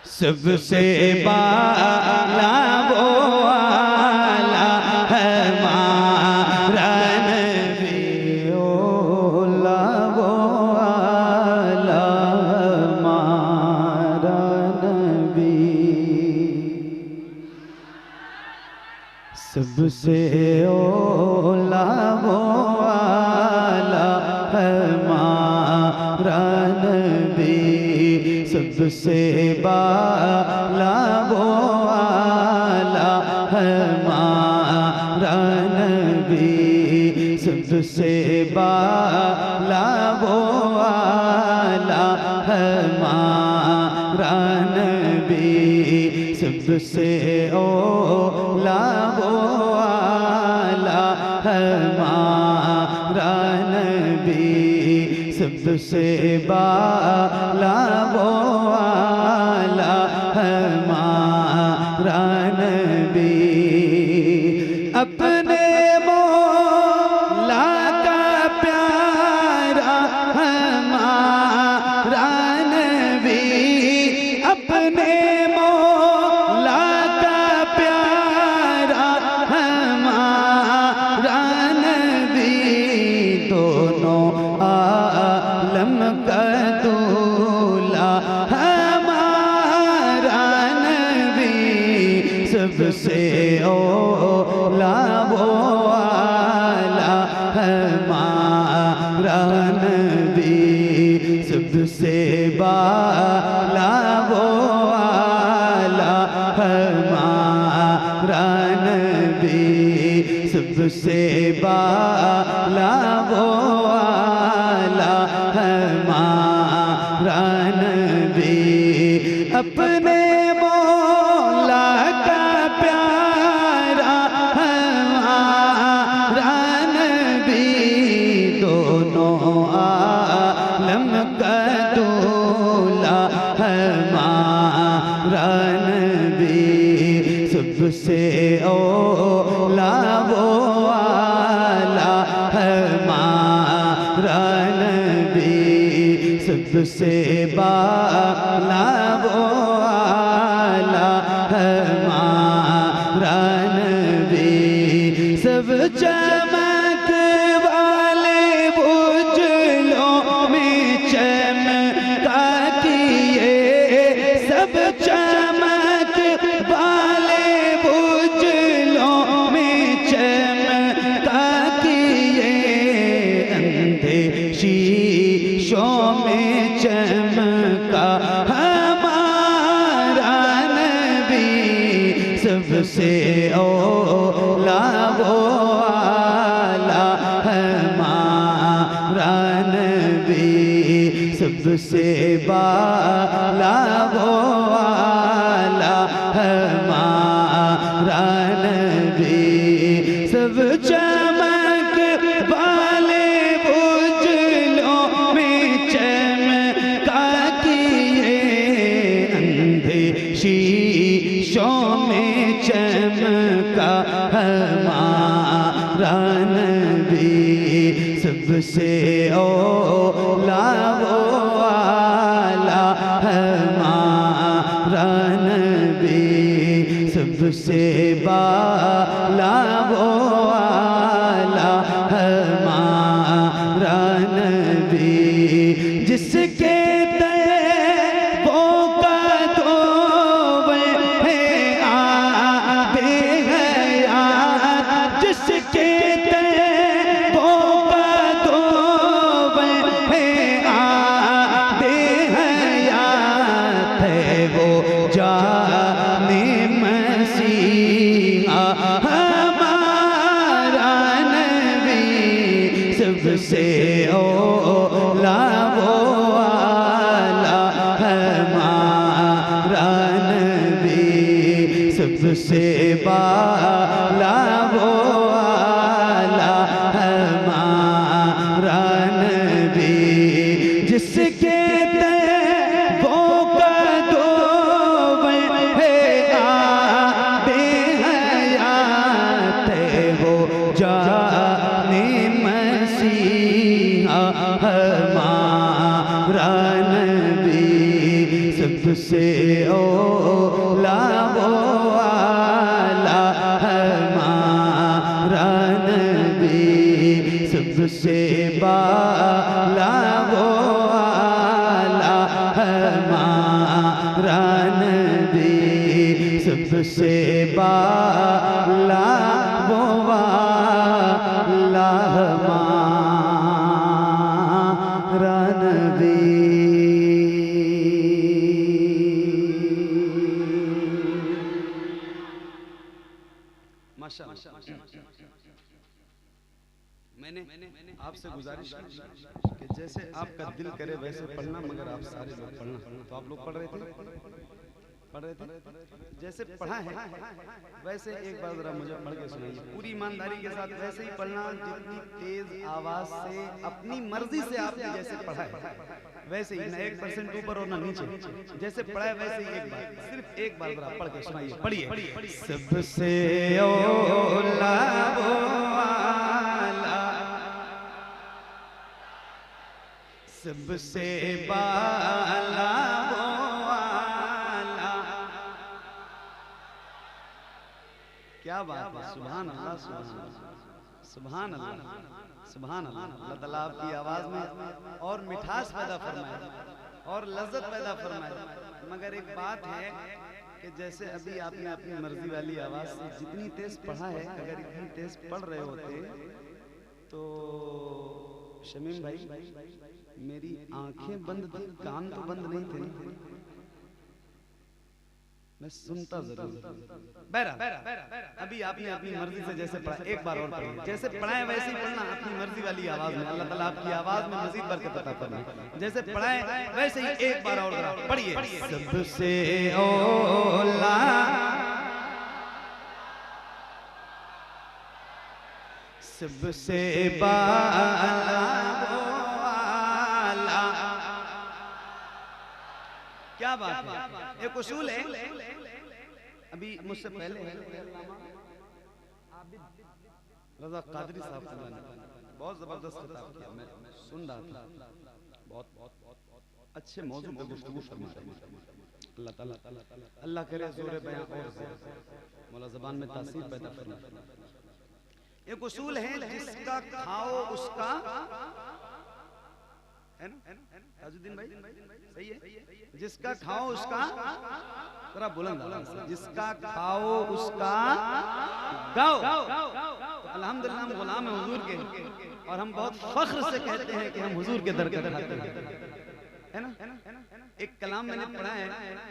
सबसे बाला वो आला हमारा नबी, ओला वो आला हमारा नबी। सबसे ओला वो आला हमारा नबी, सबसे बाला वो आला हमारा नबी, सबसे बाला वो आला हमारा नबी, सबसे ओला वो आला हमारा नबी, सबसे बाला वो आला हमारा नबी। अपने मौला का प्यारा हमारा नबी, अपने मौला का प्यारा हमारा नबी, दोनों आलम का दूल्हा हमारा नबी, सबसे ओला वो आला हमारा नबी, सबसे बाला वो आला हमारा नबी, सबसे बाला वो आला हमारा नबी। अपने मौला का प्यारा हमारा नबी, दोनों आलम का दूल्हा हमारा नबी, सबसे ओला वो आला हमारा नबी, सबसे बाला वो आला हमारा नबी। सब चमक वाले उजलों में चमका किए, सब चमक वाले उजलों में चमका किए, अंधे शीशों में चमका हमारा नबी, सबसे ओला वो आला हमारा नबी, सबसे बाला वो आला हमारा नबी। सब चमक वाले उजलों में चमका किए, अंधे शीशों में चमका हमारा नबी, सबसे ओला वो आला हमारा नबी, सबसे बाला वो आला हमारा नबी। जिसके तैबों का तौबे है आबे हयात, जिसके तैबों का तौबे है आबे हयात, है वो जाने मसीहा हमारा नबी, सबसे ओला वो आला हमारा नबी, सबसे बाला वो आला हमारा नबी। जिसके तैबों का तौबे है आबे हयात, है वो जाने मसीहा हमारा नबी, सब सबसे औला वो आला हमारा नबी, सबसे बाला वो आला हमारा नबी, सबसे बाला वो आला हमारा नबी। मैंने आपसे गुजारिश कि जैसे आपका दिल करे वैसे पढ़ना, मगर आप सारे लोग पढ़ना। तो आप लोग पढ़ रहे थे जैसे पढ़ा है वैसे एक बार जरा मुझे पढ़ के सुनाइए पूरी ईमानदारी के साथ। वैसे ही पढ़ना, जितनी तेज आवाज से अपनी मर्जी से आपने जैसे पढ़ा है वैसे ही, ना 1% ऊपर और ना नीचे, जैसे पढ़ा है वैसे ही एक बार, सिर्फ एक बार जरा पढ़ के सुनाइए। पढ़िए। सबसे औला वो आला, सबसे बाला वो आला। क्या बात है, सुभान अल्लाह, सुभान अल्लाह, सुभान अल्लाह। अल्लाह ताला आपकी आवाज में और मिठास पैदा फरमाए और लज्जत पैदा फरमाए। मगर एक बात है कि जैसे अभी आपने अपनी मर्जी वाली आवाज से जितनी तेज पढ़ा है, अगर इतनी तेज पढ़ रहे होते तो शमीम भाई मेरी आंखें बंद थी, कान तो बंद नहीं थे, मैं सुनता जरूर। अभी आपने अपनी मर्जी से जैसे पढ़ा, एक बार और पढ़िए। जैसे पढ़ाए वैसे ही पढ़ना, अपनी मर्जी वाली आवाज में। अल्लाह ताला आपकी आवाज में मजीद बरकत अता फरमाए। जैसे पढ़ाए वैसे ही एक बार और पढ़िए। सबसे औला, सबसे बाला वो आला। क्या बात है, एक उसूल है। अभी मुझसे पहले रज़ा कादरी साहब ने बहुत जबरदस्त खिताब किया, मैं सुन रहा था। बहुत अच्छे मौजू पे गुफ्तगू फरमा रहे हैं। अल्लाह ताला अल्लाह करे ज़ोर बयां और मौला ज़बान में तासीर पैदा फरमाए। एक उसूल है, जिसका खाओ उसका, है ना ताजुद्दीन भाई, सही है? जिसका खाओ उसका, जरा बुलंद आवाज़ से, जिसका खाओ उसका गाओ। तो अल्हम्दुलिल्लाह हम गुलाम हैं हुजूर के, और हम बहुत फख्र से कहते हैं कि हम हुजूर के दर के खाते हैं, है ना? एक कलाम मैंने पढ़ा है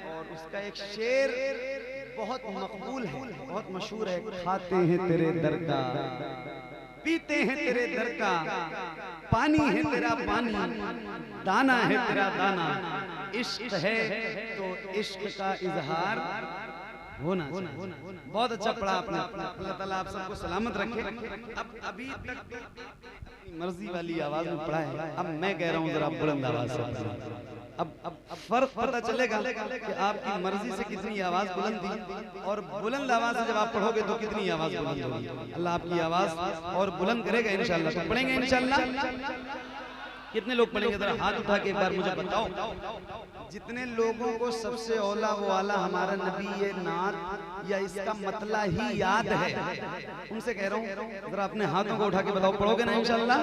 और उसका एक शेर बहुत मकबूल है, बहुत मशहूर है। खाते हैं तेरे दर का, पीते हैं तेरे दर का, पानी है तेरा पानी, दाना है तेरा दाना, इश्क है तो इश्क का इजहार होना चाहिए। बहुत अच्छा पढ़ा आपने। अल्लाह ताला आप सबको सलामत रखे। अब अभी तक मर्जी वाली आवाज में पढ़ा है, अब मैं कह रहा हूँ जरा बुलंद आवाज से। अब फर्क पता चलेगा कि आपकी मर्जी से कितनी आवाज बुलंद थी, और बुलंद आवाज से जब आप पढ़ोगे तो कितनी आवाज बुलंद होगी। अल्लाह आपकी आवाज और बुलंद करेगा इंशाअल्लाह। तो पढ़ेंगे इंशाअल्लाह। कितने लोग पढ़ेंगे, जरा हाथ उठा के एक बार मुझे बताओ। जितने लोगों को सबसे औला वो आला हमारा नबी ये नात या इसका मतला ही याद है, उनसे कह रहा हूँ जरा अपने हाथों को उठा के बताओ। पढ़ोगे ना इंशाअल्लाह?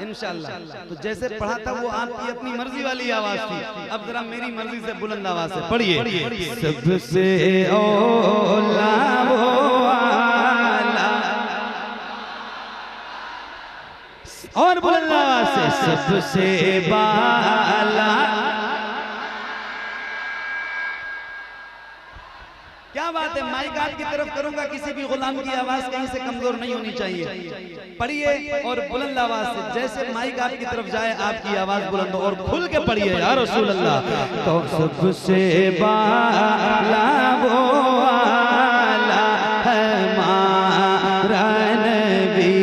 इंशाअल्लाह। तो जैसे पढ़ा था वो आपकी अपनी मर्जी वाली आवाज थी, अब जरा मेरी मर्जी से बुलंद आवाज से पढ़िए। सबसे औला वो आला, और बुलंद आवाज से, सबसे बाला। क्या बात है, माइक आपकी तरफ करूंगा, किसी भी गुलाम की आवाज कहीं से कमजोर नहीं होनी चाहिए। पढ़िए और बुलंद आवाज से, जैसे माइक आपकी तरफ जाए आपकी आवाज बुलंद हो, और खुल के पढ़िए या रसूल अल्लाह। तो सबसे बाला वो आला हमारा नबी,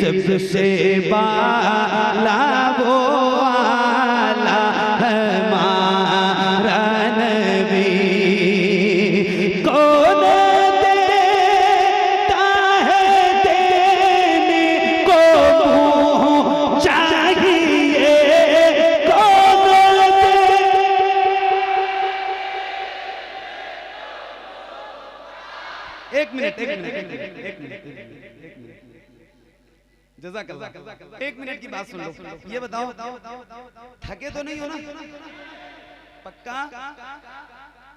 सबसे बाला वो आला हमारा नबी। कौन देता है देने को मुँह चाहिए, कौन एक मिनट जज़ाकल्लाह। एक मिनट की बात सुन लो। ये बताओ थके तो नहीं हो ना? पक्का?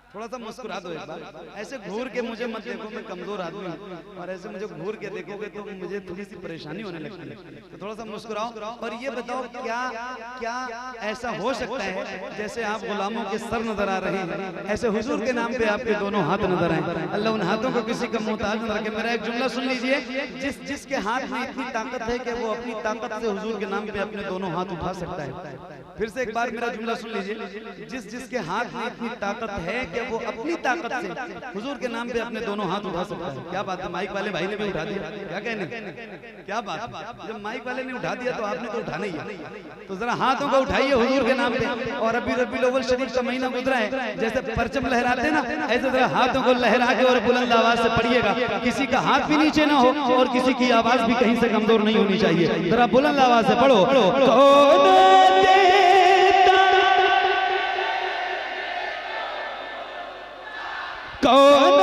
थोड़ा सा मुस्कुरा दो एक बार। ऐसे घूर के मुझे मत देखो, मैं कमजोर आदमी हूँ, और ऐसे मुझे घूर के देखोगे तो मुझे थोड़ी सी परेशानी होने लगती है। तो थोड़ा सा मुस्कुराओ और ये बताओ क्या क्या ऐसा हो सकता है जैसे आप गुलामों के सर नजर आ रहे हैं, ऐसे हुजूर के नाम पे आपके दोनों हाथ नजर आए। अल्लाह उन हाथों को किसी का मोहताज न रखे। मेरा एक जुमला सुन लीजिए, जिसके हाथ में इतनी ताकत है कि वो अपनी ताकत से हुजूर के नाम पे अपने दोनों हाथ उठा सकता है। फिर से एक बार मेरा जुमला सुन लीजिए, जिसके हाथ में इतनी ताकत है कि वो अपनी ताकत से हुजूर के नाम पे अपने दोनों हाथ उठा सकता है। क्या बात है, माइक वाले भाई ने भी उठा दिया, क्या कहने, क्या बात। जब माइक वाले ने उठा दिया तो आपने तो उठाना ही है। तो जरा हाथों को उठाइए हुजूर के नाम पे। और अभी रबीउल अव्वल शरीफ का महीना गुजरा है, जैसे परचम लहराते ना, ऐसे जरा हाथों को लहरा के और बुलंद आवाज से पढ़िएगा। किसी का हाथ भी नीचे ना हो और किसी की आवाज भी कहीं से कमजोर नहीं होनी चाहिए। जरा बुलंद आवाज से पढ़ो। कौन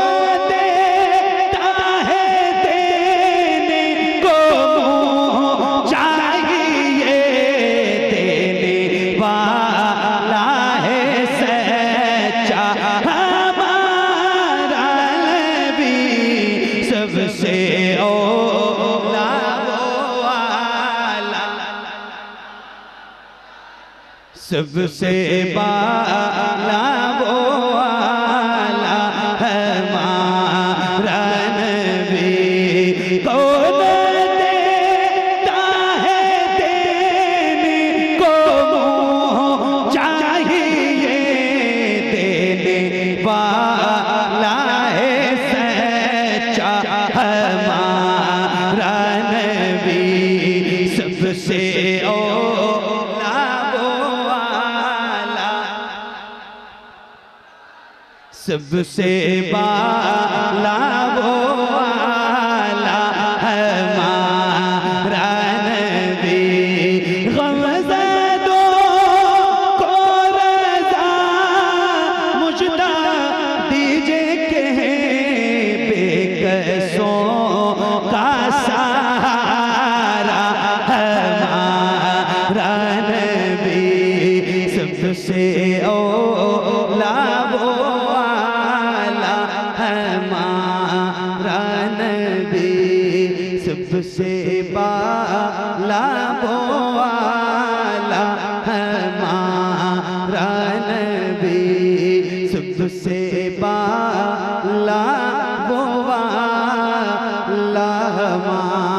देता है देने को मुँह चाहिए, देने वाला है सच्चा हमारा नबी, सबसे औला वाला, सबसे बाला वो सबसे बाला वो वाला हमारा नबी, गमज़दों को रज़ा मुझदा दीजिए के बेकसों का सहारा हमारा नबी, सबसे औला वो सबसे बाला वो वाला हमारा नबी, सबसे बाला वो वाला हमारा